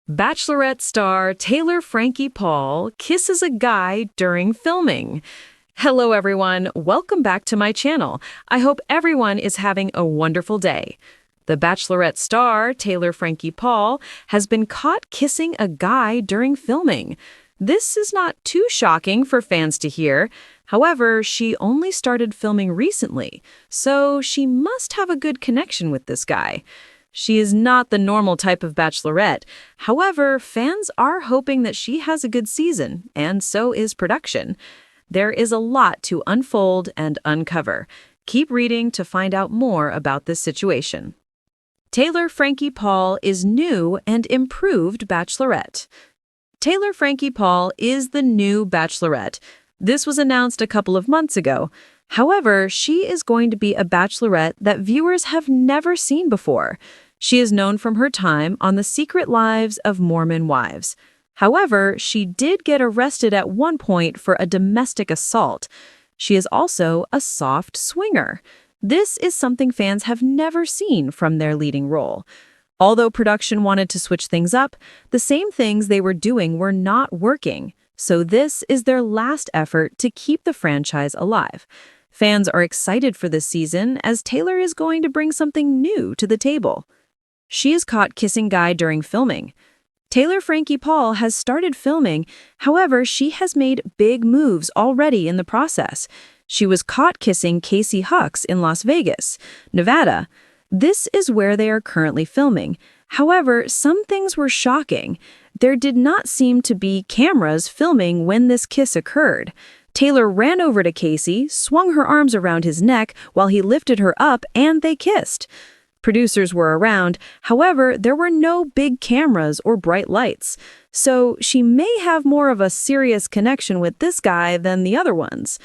Bachelorette star Taylor Frankie Paul kisses a guy during filming. Hello everyone, welcome back to my channel. I hope everyone is having a wonderful day. The Bachelorette star Taylor Frankie Paul has been caught kissing a guy during filming. This is not too shocking for fans to hear. However, she only started filming recently, so she must have a good connection with this guy. She is not the normal type of bachelorette. However, fans are hoping that she has a good season, and so is production. There is a lot to unfold and uncover. Keep reading to find out more about this situation. Taylor Frankie Paul is new and improved bachelorette. Taylor Frankie Paul is the new bachelorette. This was announced a couple of months ago. However, she is going to be a bachelorette that viewers have never seen before. She is known from her time on The Secret Lives of Mormon Wives. However, she did get arrested at one point for a domestic assault. She is also a soft swinger. This is something fans have never seen from their leading role. Although production wanted to switch things up, the same things they were doing were not working. So this is their last effort to keep the franchise alive. Fans are excited for this season as Taylor is going to bring something new to the table. She is caught kissing guy during filming. Taylor Frankie Paul has started filming, however, she has made big moves already in the process. She was caught kissing Casey Hucks in Las Vegas, Nevada. This is where they are currently filming. However, some things were shocking. There did not seem to be cameras filming when this kiss occurred. Taylor ran over to Casey, swung her arms around his neck while he lifted her up, and they kissed. Producers were around, however, there were no big cameras or bright lights, so she may have more of a serious connection with this guy than the other ones.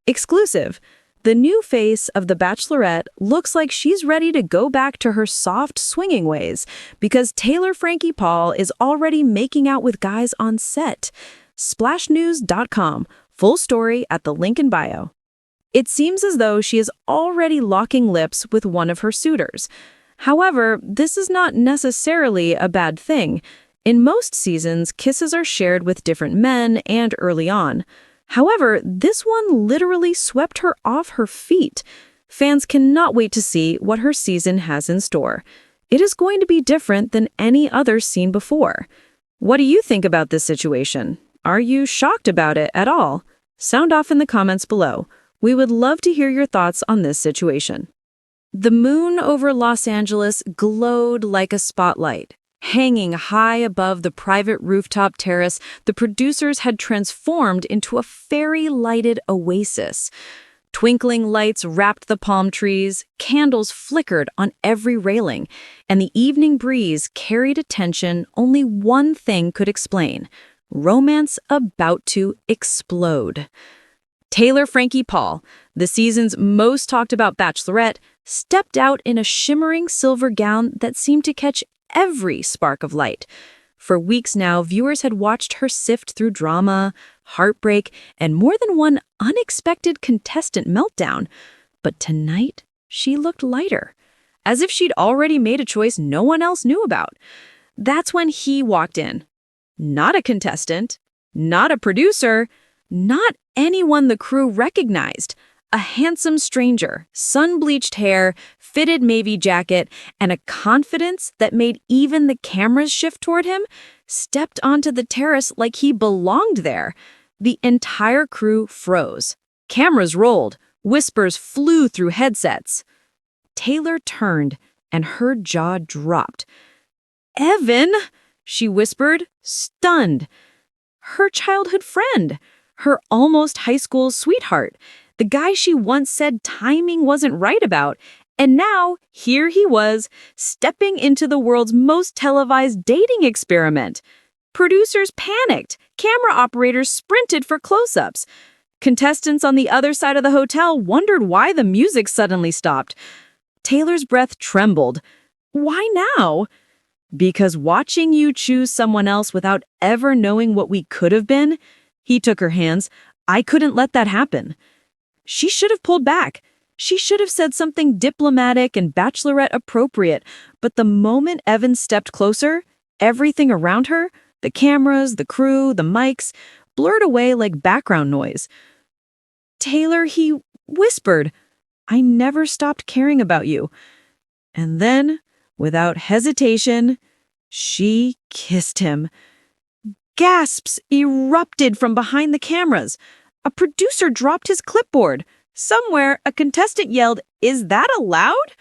Exclusive. The new face of The Bachelorette looks like she's ready to go back to her soft swinging ways because Taylor Frankie Paul is already making out with guys on set. Splashnews.com. Full story at the link in bio. It seems as though she is already locking lips with one of her suitors. However, this is not necessarily a bad thing. In most seasons, kisses are shared with different men and early on. However, this one literally swept her off her feet. Fans cannot wait to see what her season has in store. It is going to be different than any other seen before. What do you think about this situation? Are you shocked about it at all? Sound off in the comments below. We would love to hear your thoughts on this situation. The moon over Los Angeles glowed like a spotlight. Hanging high above the private rooftop terrace, the producers had transformed into a fairy-lighted oasis. Twinkling lights wrapped the palm trees, candles flickered on every railing, and the evening breeze carried a tension only one thing could explain: romance about to explode. Taylor Frankie Paul, the season's most talked about bachelorette, stepped out in a shimmering silver gown that seemed to catch every spark of light. For weeks now, viewers had watched her sift through drama, heartbreak, and more than one unexpected contestant meltdown. But tonight, she looked lighter, as if she'd already made a choice no one else knew about. That's when he walked in. Not a contestant, not a producer, not anyone the crew recognized. A handsome stranger, sun-bleached hair, fitted navy jacket, and a confidence that made even the cameras shift toward him, stepped onto the terrace like he belonged there. The entire crew froze. Cameras rolled. Whispers flew through headsets. Taylor turned, and her jaw dropped. "Evan," she whispered, stunned. Her childhood friend. Her almost high school sweetheart, the guy she once said timing wasn't right about, and now here he was, stepping into the world's most televised dating experiment. Producers panicked, camera operators sprinted for close-ups. Contestants on the other side of the hotel wondered why the music suddenly stopped. Taylor's breath trembled. Why now? Because watching you choose someone else without ever knowing what we could have been. He took her hands. I couldn't let that happen. She should have pulled back. She should have said something diplomatic and bachelorette appropriate, but the moment Evan stepped closer, Everything around her, the cameras, the crew, the mics, blurred away like background noise. "Taylor," he whispered, "I never stopped caring about you." And then, without hesitation, she kissed him. Gasps erupted from behind the cameras. A producer dropped his clipboard. Somewhere, a contestant yelled, "Is that allowed?"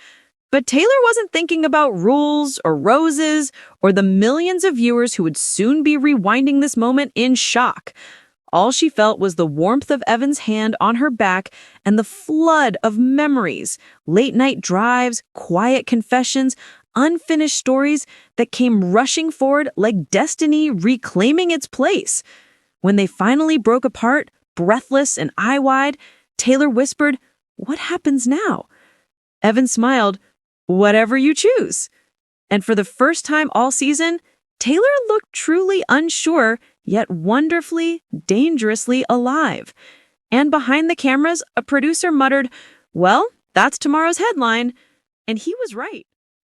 But Taylor wasn't thinking about rules or roses or the millions of viewers who would soon be rewinding this moment in shock. All she felt was the warmth of Evan's hand on her back and the flood of memories, late-night drives, quiet confessions, unfinished stories that came rushing forward like destiny reclaiming its place. When they finally broke apart, breathless and eye-wide, Taylor whispered, "What happens now?" Evan smiled, "Whatever you choose." And for the first time all season, Taylor looked truly unsure, yet wonderfully, dangerously alive. And behind the cameras, a producer muttered, "Well, that's tomorrow's headline." And he was right.